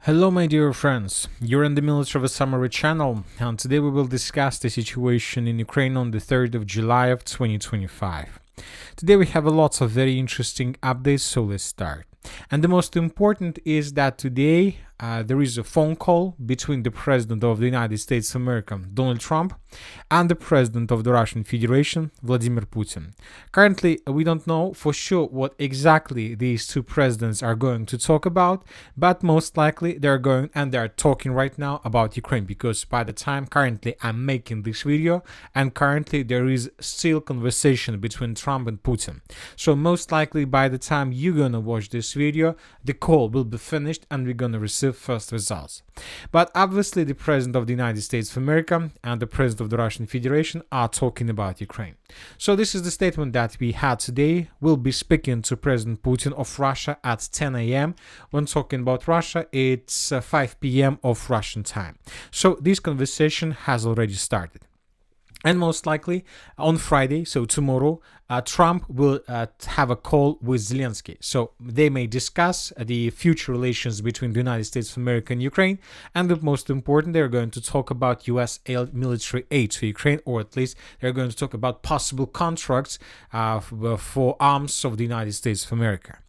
Hello my dear friends, you're in the Military of a Summary channel, and today we will discuss the situation in Ukraine on the 3rd of July of 2025. Today we have a lot of very interesting updates, so let's start. And the most important is that today there is a phone call between the President of the United States of America, Donald Trump, and the President of the Russian Federation, Vladimir Putin. Currently, we don't know for sure what exactly these two presidents are going to talk about, but most likely they're talking right now about Ukraine, because by the time currently I'm making this video, and currently there is still conversation between Trump and Putin. So most likely by the time you're gonna watch this video, the call will be finished and we're gonna receive first results. But obviously the President of the United States of America and the President of the Russian Federation are talking about Ukraine. So this is the statement that we had today. We'll be speaking to President Putin of Russia at 10 a.m. When talking about Russia, it's 5 p.m. of Russian time. So this conversation has already started. And most likely on Friday, so tomorrow, Trump will have a call with Zelensky. So they may discuss the future relations between the United States of America and Ukraine. And the most important, they're going to talk about U.S. military aid to Ukraine, or at least they're going to talk about possible contracts for arms of the United States of America.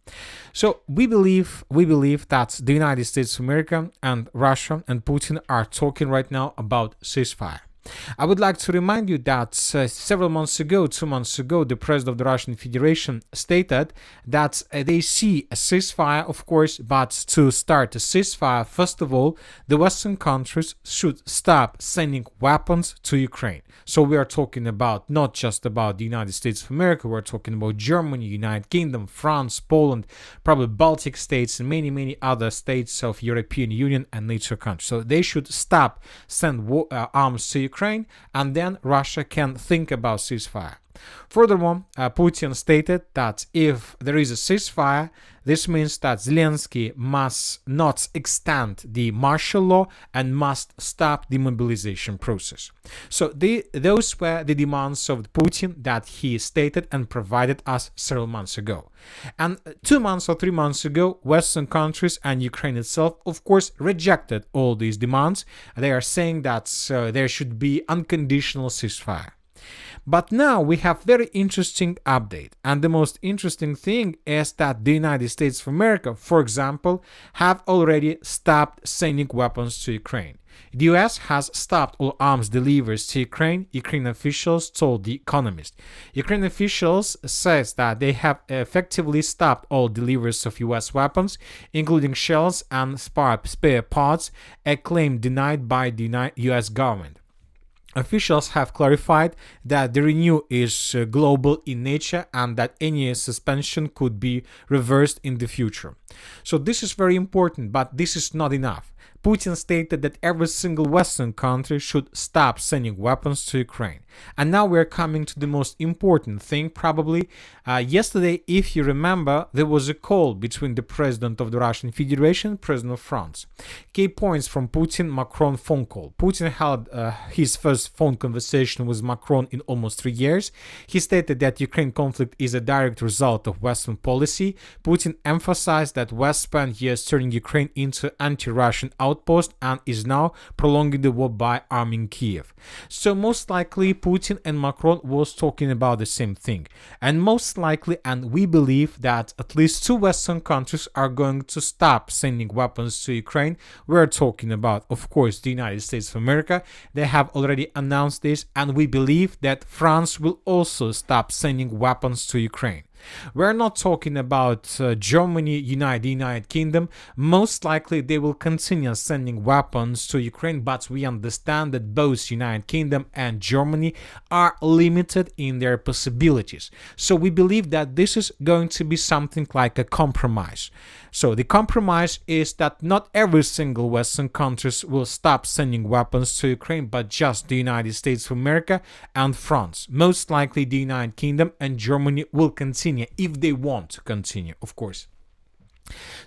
So we believe that the United States of America and Russia and Putin are talking right now about ceasefire. I would like to remind you that several months ago, 2 months ago, the President of the Russian Federation stated that they see a ceasefire, of course, but to start a ceasefire, first of all, the Western countries should stop sending weapons to Ukraine. So we are talking about not just about the United States of America, we're talking about Germany, United Kingdom, France, Poland, probably Baltic states, and many other states of European Union and NATO countries. So they should stop send arms to Ukraine, and then Russia can think about ceasefire. Furthermore, Putin stated that if there is a ceasefire, this means that Zelensky must not extend the martial law and must stop the mobilization process. So those were the demands of Putin that he stated and provided us several months ago. And 2 months or 3 months ago, Western countries and Ukraine itself, of course, rejected all these demands. They are saying that there should be unconditional ceasefire. But now we have very interesting update, and the most interesting thing is that the United States of America, for example, have already stopped sending weapons to Ukraine. The US has stopped all arms deliveries to Ukraine, Ukrainian officials told The Economist. Ukrainian officials says that they have effectively stopped all deliveries of US weapons, including shells and spare parts, a claim denied by the US government. Officials have clarified that the renewal is global in nature and that any suspension could be reversed in the future. So this is very important, but this is not enough. Putin stated that every single Western country should stop sending weapons to Ukraine. And now we're coming to the most important thing, probably. Yesterday, if you remember, there was a call between the President of the Russian Federation and President of France. Key points from Putin-Macron phone call. Putin held his first phone conversation with Macron in almost 3 years. He stated that Ukraine conflict is a direct result of Western policy. Putin emphasized that West spent years turning Ukraine into anti-Russian outpost and is now prolonging the war by arming Kiev. So most likely Putin and Macron was talking about the same thing. And most likely, and we believe that at least 2 Western countries are going to stop sending weapons to Ukraine. We're talking about, of course, the United States of America. They have already announced this, and we believe that France will also stop sending weapons to Ukraine. We're not talking about Germany, United Kingdom. Most likely they will continue sending weapons to Ukraine, but we understand that both United Kingdom and Germany are limited in their possibilities. So we believe that this is going to be something like a compromise. So the compromise is that not every single Western countries will stop sending weapons to Ukraine, but just the United States of America and France. Most likely the United Kingdom and Germany will continue if they want to continue, of course.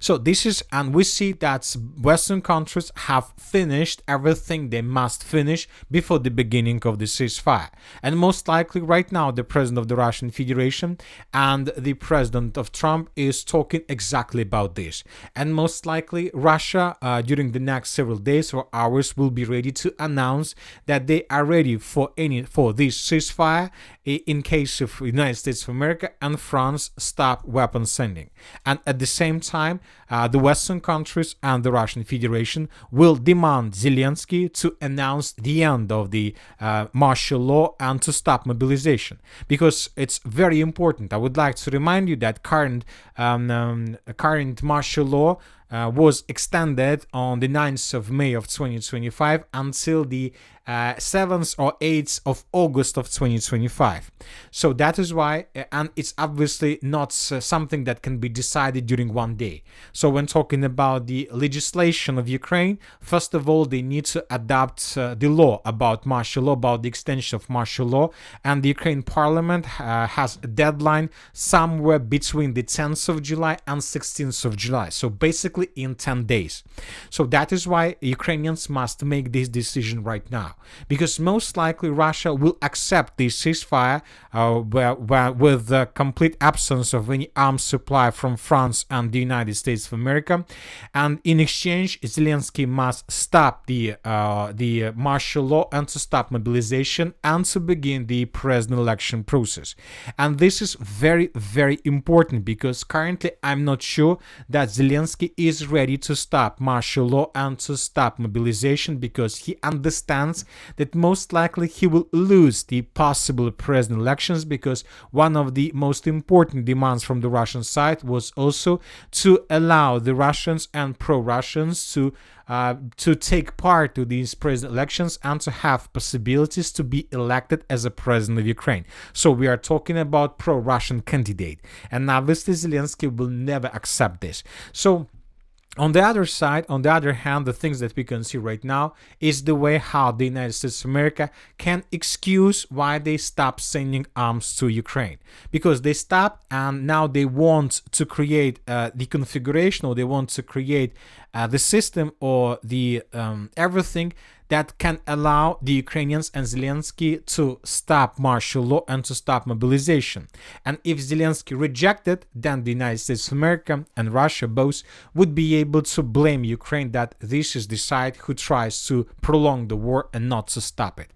So this is, and we see that Western countries have finished everything they must finish before the beginning of the ceasefire. And most likely right now, the president of the Russian Federation and the president of Trump is talking exactly about this. And most likely Russia, during the next several days or hours, will be ready to announce that they are ready for this ceasefire in case of United States of America and France stop weapon sending. And at the same time, the Western countries and the Russian Federation will demand Zelensky to announce the end of the martial law and to stop mobilization, because it's very important. I would like to remind you that current martial law was extended on the 9th of May of 2025 until the 7th or 8th of August of 2025. So that is why, and it's obviously not something that can be decided during one day. So when talking about the legislation of Ukraine, first of all, they need to adopt the law about martial law, about the extension of martial law, and the Ukraine parliament has a deadline somewhere between the 10th of July and 16th of July. So basically in 10 days. So that is why Ukrainians must make this decision right now, because most likely Russia will accept this ceasefire with the complete absence of any arms supply from France and the United States of America, and in exchange Zelensky must stop the martial law and to stop mobilization and to begin the president election process. And this is very, very important, because currently I'm not sure that Zelensky is ready to stop martial law and to stop mobilization, because he understands that most likely he will lose the possible president elections, because one of the most important demands from the Russian side was also to allow the Russians and pro-Russians to take part to these president elections and to have possibilities to be elected as a president of Ukraine. So we are talking about pro-Russian candidate, and obviously Zelensky will never accept this. So on the other side, on the other hand, the things that we can see right now is the way how the United States of America can excuse why they stopped sending arms to Ukraine. Because they stopped, and now they want to create the configuration, or they want to create the system or the everything that can allow the Ukrainians and Zelensky to stop martial law and to stop mobilization. And if Zelensky rejected, then the United States of America and Russia both would be able to blame Ukraine that this is the side who tries to prolong the war and not to stop it.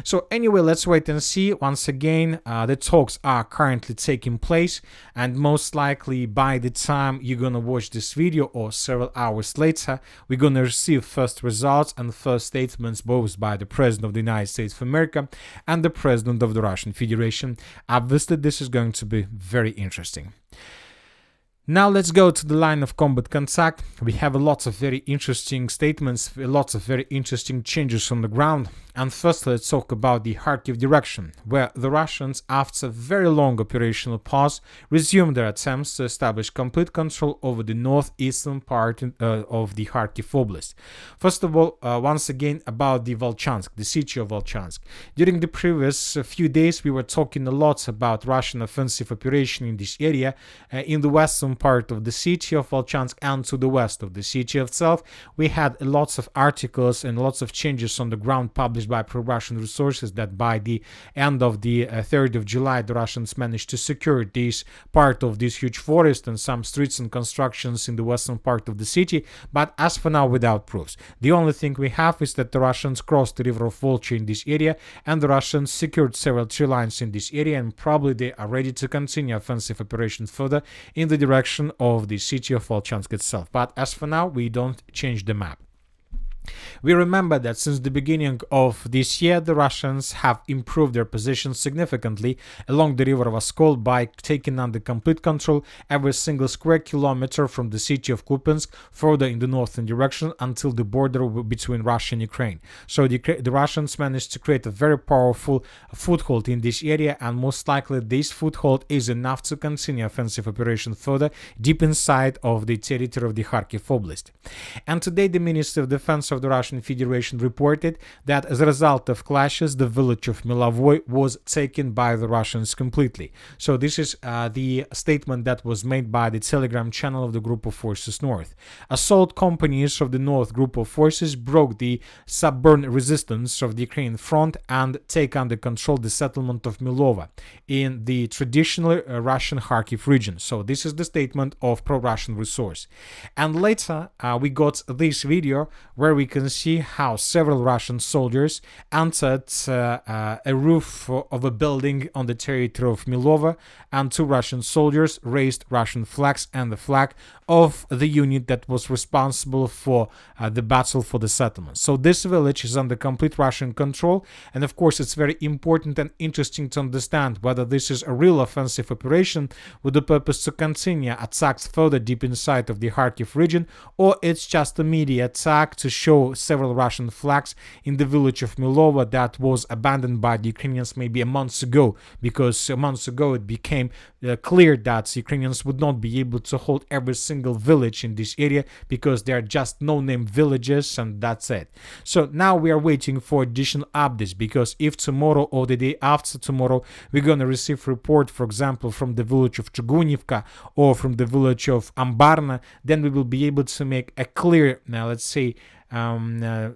So anyway, let's wait and see. Once again, the talks are currently taking place, and most likely by the time you're gonna watch this video or several hours later, we're gonna receive first results and first statements both by the President of the United States of America and the President of the Russian Federation. Obviously, this is going to be very interesting. Now let's go to the line of combat contact. We have lots of very interesting statements, lots of very interesting changes on the ground. And first, let's talk about the Kharkiv direction, where the Russians, after a very long operational pause, resumed their attempts to establish complete control over the northeastern part of the Kharkiv Oblast. First of all, once again, about the Volchansk, the city of Volchansk. During the previous few days, we were talking a lot about Russian offensive operation in this area, in the western part of the city of Volchansk and to the west of the city itself. We had lots of articles and lots of changes on the ground published by pro-Russian resources that by the end of the 3rd of July, the Russians managed to secure this part of this huge forest and some streets and constructions in the western part of the city, but as for now, without proofs. The only thing we have is that the Russians crossed the river of Volcha in this area, and the Russians secured several tree lines in this area, and probably they are ready to continue offensive operations further in the direction of the city of Volchansk itself. But as for now, we don't change the map. We remember that since the beginning of this year, the Russians have improved their position significantly along the river Oskol by taking under complete control every single square kilometer from the city of Kupiansk further in the northern direction until the border between Russia and Ukraine. So the Russians managed to create a very powerful foothold in this area, and most likely this foothold is enough to continue offensive operation further deep inside of the territory of the Kharkiv Oblast. And today the Ministry of Defense of the Russian Russian Federation reported that as a result of clashes, the village of Milovoy was taken by the Russians completely. So this is the statement that was made by the Telegram channel of the Group of Forces North. Assault companies of the North Group of Forces broke the stubborn resistance of the Ukrainian front and take under control the settlement of Milova in the traditional Russian Kharkiv region. So this is the statement of pro-Russian resource. And later we got this video where we can see how several Russian soldiers entered a roof of a building on the territory of Milova, and two Russian soldiers raised Russian flags and the flag of the unit that was responsible for the battle for the settlement. So this village is under complete Russian control, and of course it's very important and interesting to understand whether this is a real offensive operation with the purpose to continue attacks further deep inside of the Kharkiv region, or it's just a media attack to show several Russian flags in the village of Milova that was abandoned by the Ukrainians maybe a month ago, because a month ago it became clear that Ukrainians would not be able to hold every single village in this area because they are just no-name villages, and that's it. So now we are waiting for additional updates, because if tomorrow or the day after tomorrow we're going to receive report, for example, from the village of Chugunivka or from the village of Ambarna, then we will be able to make a clear, let's say,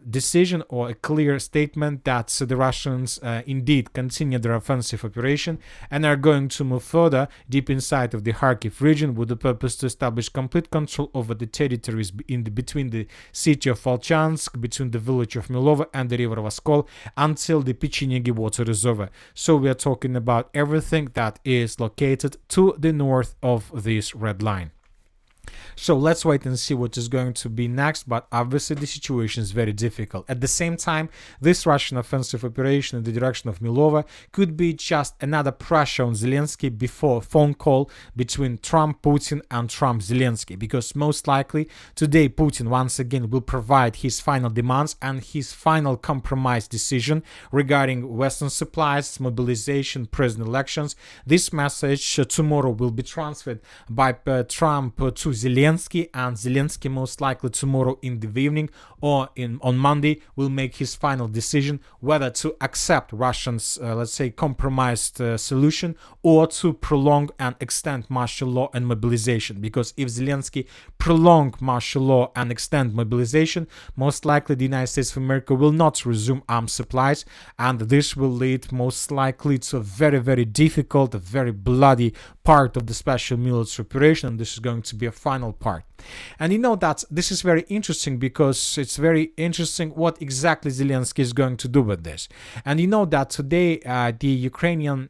decision or a clear statement that the Russians indeed continue their offensive operation and are going to move further deep inside of the Kharkiv region with the purpose to establish complete control over the territories between the city of Volchansk, between the village of Milova and the river Voskol, until the Pechenegi water reservoir. So we are talking about everything that is located to the north of this red line. So let's wait and see what is going to be next, but obviously the situation is very difficult. At the same time, this Russian offensive operation in the direction of Milova could be just another pressure on Zelensky before a phone call between Trump, Putin and Trump, Zelensky, because most likely today Putin once again will provide his final demands and his final compromise decision regarding Western supplies, mobilization, present elections. This message tomorrow will be transferred by Trump to Zelensky, and Zelensky most likely tomorrow in the evening or on Monday will make his final decision whether to accept Russians, let's say, compromised solution, or to prolong and extend martial law and mobilization. Because if Zelensky prolong martial law and extend mobilization, most likely the United States of America will not resume arms supplies, and this will lead most likely to a very, very difficult, a very bloody part of the special military operation, and this is going to be a final part. And you know that this is very interesting, because it's very interesting what exactly Zelensky is going to do with this. And you know that today the Ukrainian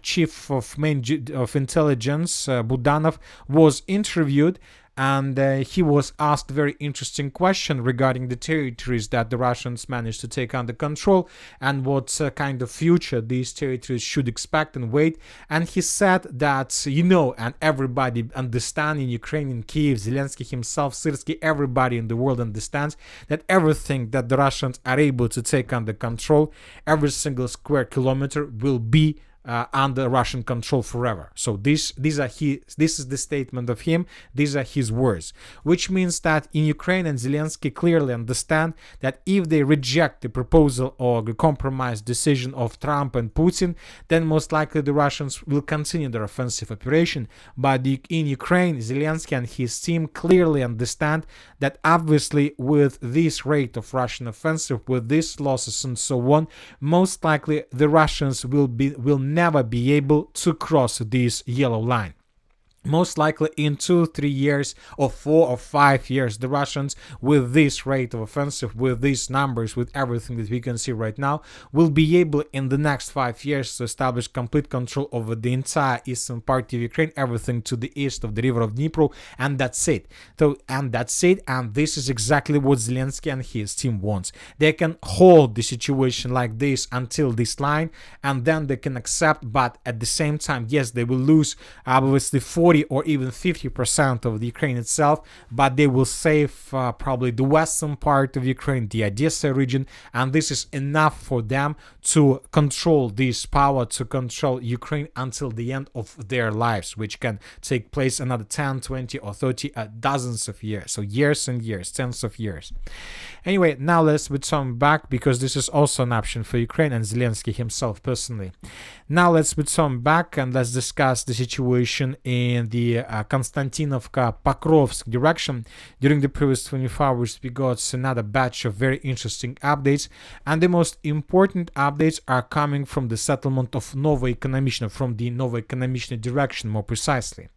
chief of intelligence, Budanov, was interviewed, and he was asked a very interesting question regarding the territories that the Russians managed to take under control and what kind of future these territories should expect and wait. And he said that, and everybody understands in Ukraine, in Kiev, Zelensky himself, Syrsky, everybody in the world understands that everything that the Russians are able to take under control, every single square kilometer will be under Russian control forever. So this is the statement of him. These are his words, which means that in Ukraine and Zelensky clearly understand that if they reject the proposal or the compromise decision of Trump and Putin, then most likely the Russians will continue their offensive operation. But in Ukraine, Zelensky and his team clearly understand that obviously with this rate of Russian offensive, with these losses and so on, most likely the Russians will never be able to cross this yellow line. Most likely in 2-3 years or 4 or 5 years, the Russians, with this rate of offensive, with these numbers, with everything that we can see right now, will be able in the next 5 years to establish complete control over the entire eastern part of Ukraine, everything to the east of the river of Dnipro, and that's it. And this is exactly what Zelensky and his team wants. They can hold the situation like this until this line, and then they can accept, but at the same time, yes, they will lose obviously 40 40 or even 50% of the Ukraine itself, but they will save probably the western part of Ukraine, the Odessa region, and this is enough for them to control this power, to control Ukraine until the end of their lives, which can take place another 10, 20 or 30 dozens of years. So years and years, tens of years. Anyway, now let's return back, because this is also an option for Ukraine and Zelensky himself personally. Now let's return back and let's discuss the situation in the Konstantinovka Pokrovsk direction. During the previous 24 hours, we got another batch of very interesting updates, and the most important updates are coming from the settlement of Novoekonomichno, from the Novoekonomichno direction more precisely.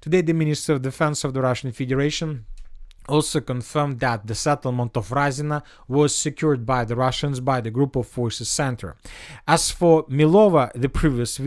Today, the Minister of Defense of the Russian Federation also confirmed that the settlement of Razina was secured by the Russians by the Group of Forces Center. As for Milova, the previous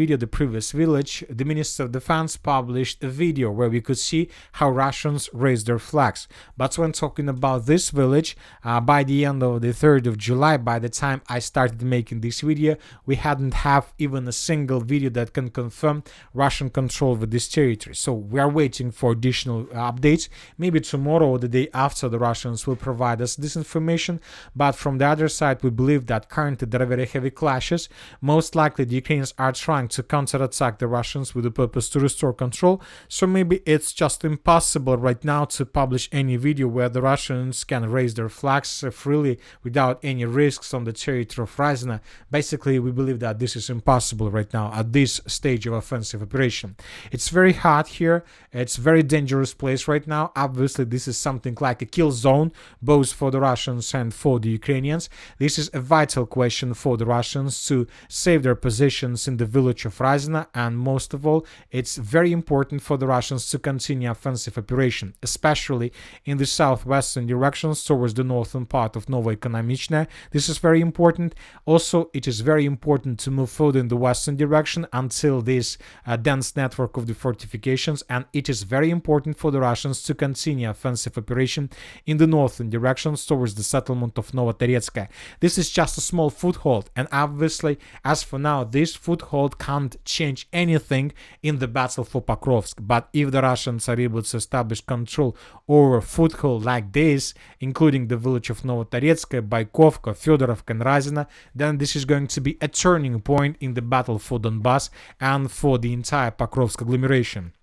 village, the Minister of Defense published a video where we could see how Russians raised their flags. But when talking about this village, by the end of the 3rd of July, by the time I started making this video, we hadn't have even a single video that can confirm Russian control over this territory. So we are waiting for additional updates. Maybe tomorrow or the day after, the Russians will provide us this information, but from the other side, we believe that currently there are very heavy clashes. Most likely the Ukrainians are trying to counterattack the Russians with the purpose to restore control, so maybe it's just impossible right now to publish any video where the Russians can raise their flags freely without any risks on the territory of Razina. Basically, we believe that this is impossible right now at this stage of offensive operation. It's very hot here, it's a very dangerous place right now. Obviously, this is something like a kill zone, both for the Russians and for the Ukrainians. This is a vital question for the Russians to save their positions in the village of Razina, and most of all, it's very important for the Russians to continue offensive operation, especially in the southwestern directions towards the northern part of Novoekonomichno. This is very important. Also, it is very important to move further in the western direction until this dense network of the fortifications, and it is very important for the Russians to continue offensive operation in the northern directions towards the settlement of Novotoretsk. This is just a small foothold, and obviously, as for now, this foothold can't change anything in the battle for Pokrovsk. But if the Russians are able to establish control over a foothold like this, including the village of Novotoretsk, Baykovka, Fedorovka and Razina, then this is going to be a turning point in the battle for Donbass and for the entire Pokrovsk agglomeration.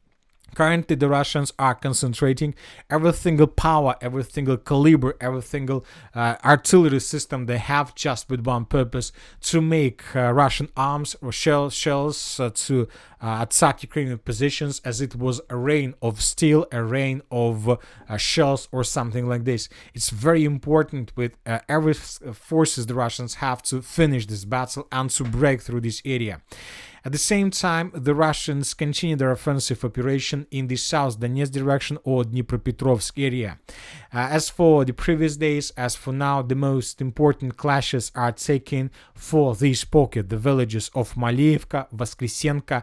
Currently, the Russians are concentrating every single power, every single caliber, every single artillery system they have just with one purpose: to make Russian arms or shells to attack Ukrainian positions as it was a rain of steel, a rain of shells or something like this. It's very important with every forces the Russians have to finish this battle and to break through this area. At the same time, the Russians continue their offensive operation in the South Donetsk direction or Dnipropetrovsk area. As for the previous days, as for now, the most important clashes are taken for this pocket, the villages of Malievka, Voskresenka,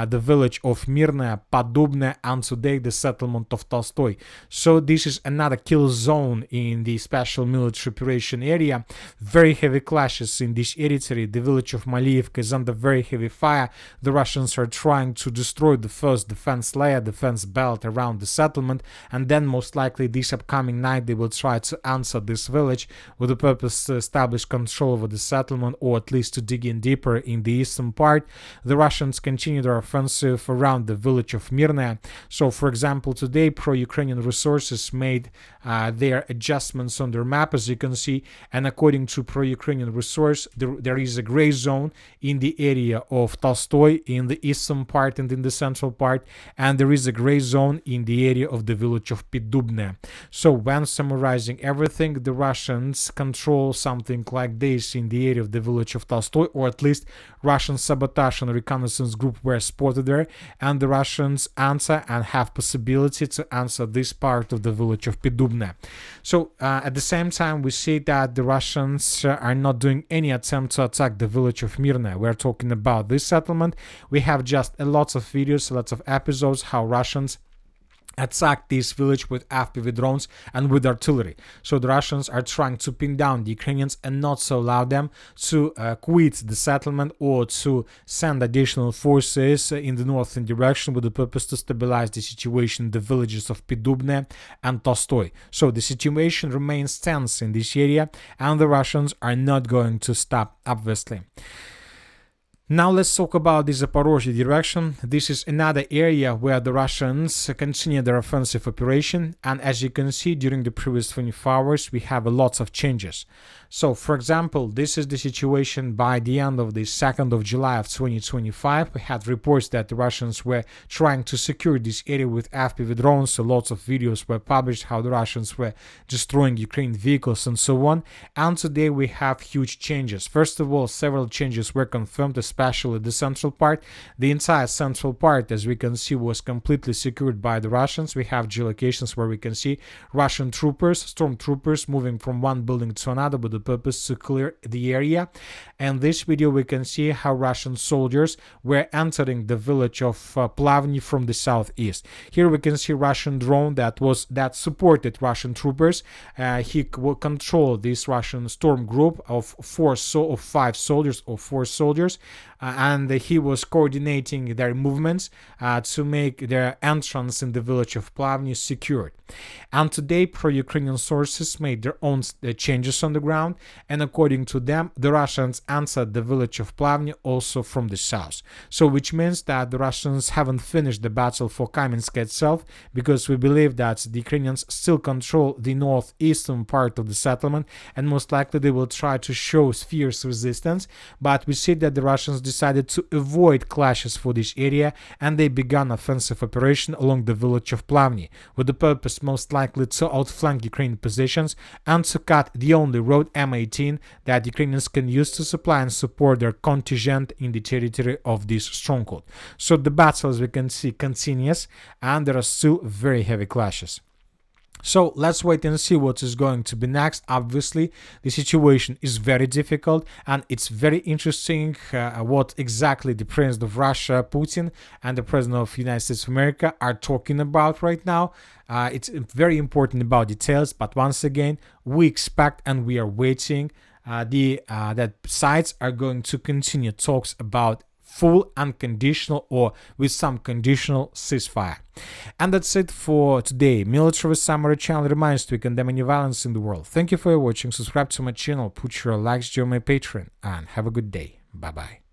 the village of Mirnaya, Podubne, and today the settlement of Tolstoy. So this is another kill zone in the special military operation area. Very heavy clashes in this territory. The village of Malievka is under very heavy fire. The Russians are trying to destroy the first defense layer, defense belt around the settlement, and then most likely this upcoming night they will try to answer this village with the purpose to establish control over the settlement, or at least to dig in deeper in the eastern part. The Russians continue their offensive around the village of Mirnaya. So, for example, today pro-Ukrainian resources made their adjustments on their map, as you can see, and according to pro-Ukrainian resource, there is a gray zone in the area of Tolstoy in the eastern part and in the central part, and there is a gray zone in the area of the village of Podubne. So when summarizing everything, the Russians control something like this in the area of the village of Tolstoy, or at least Russian sabotage and reconnaissance group were spotted there, and the Russians answer and have possibility to answer this part of the village of Podubne. So at the same time, we see that the Russians are not doing any attempt to attack the village of Mirnaya. We're talking about this settlement. We have just lots of videos, lots of episodes how Russians attack this village with FPV drones and with artillery. So the Russians are trying to pin down the Ukrainians and not to allow them to quit the settlement or to send additional forces in the northern direction with the purpose to stabilize the situation in the villages of Pidubne and Tostoy. So the situation remains tense in this area and the Russians are not going to stop, obviously. Now let's talk about the Zaporizhia direction. This is another area where the Russians continue their offensive operation, and as you can see during the previous 24 hours we have lots of changes. So for example, this is the situation by the end of the 2nd of July of 2025. We had reports that the Russians were trying to secure this area with FPV drones, so lots of videos were published how the Russians were destroying Ukraine vehicles and so on. And today we have huge changes. First of all, several changes were confirmed, especially the central part. The entire central part, as we can see, was completely secured by the Russians. We have geolocations where we can see Russian troopers, stormtroopers, moving from one building to another with the purpose to clear the area. And this video we can see how Russian soldiers were entering the village of Plavny from the southeast. Here we can see Russian drone that supported Russian troopers. He controlled this Russian storm group of 4 soldiers, and he was coordinating their movements to make their entrance in the village of Plavny secured. And today pro-Ukrainian sources made their own changes on the ground, and according to them the Russians answered the village of Plavny also from the south. So which means that the Russians haven't finished the battle for Kamensk itself, because we believe that the Ukrainians still control the northeastern part of the settlement, and most likely they will try to show fierce resistance. But we see that the Russians decided to avoid clashes for this area, and they began offensive operation along the village of Plavny with the purpose most likely to outflank Ukrainian positions and to cut the only road M18 that Ukrainians can use to supply and support their contingent in the territory of this stronghold. So the battle, as we can see, continues, and there are still very heavy clashes. So let's wait and see what is going to be next. Obviously, the situation is very difficult, and it's very interesting what exactly the President of Russia, Putin, and the President of the United States of America are talking about right now. It's very important about details, but once again, we expect and we are waiting that sides are going to continue talks about full unconditional or with some conditional ceasefire. And that's it for today. Military Summary channel reminds to condemn any violence in the world. Thank you for watching. Subscribe to my channel, put your likes, join my Patreon, and have a good day. Bye bye.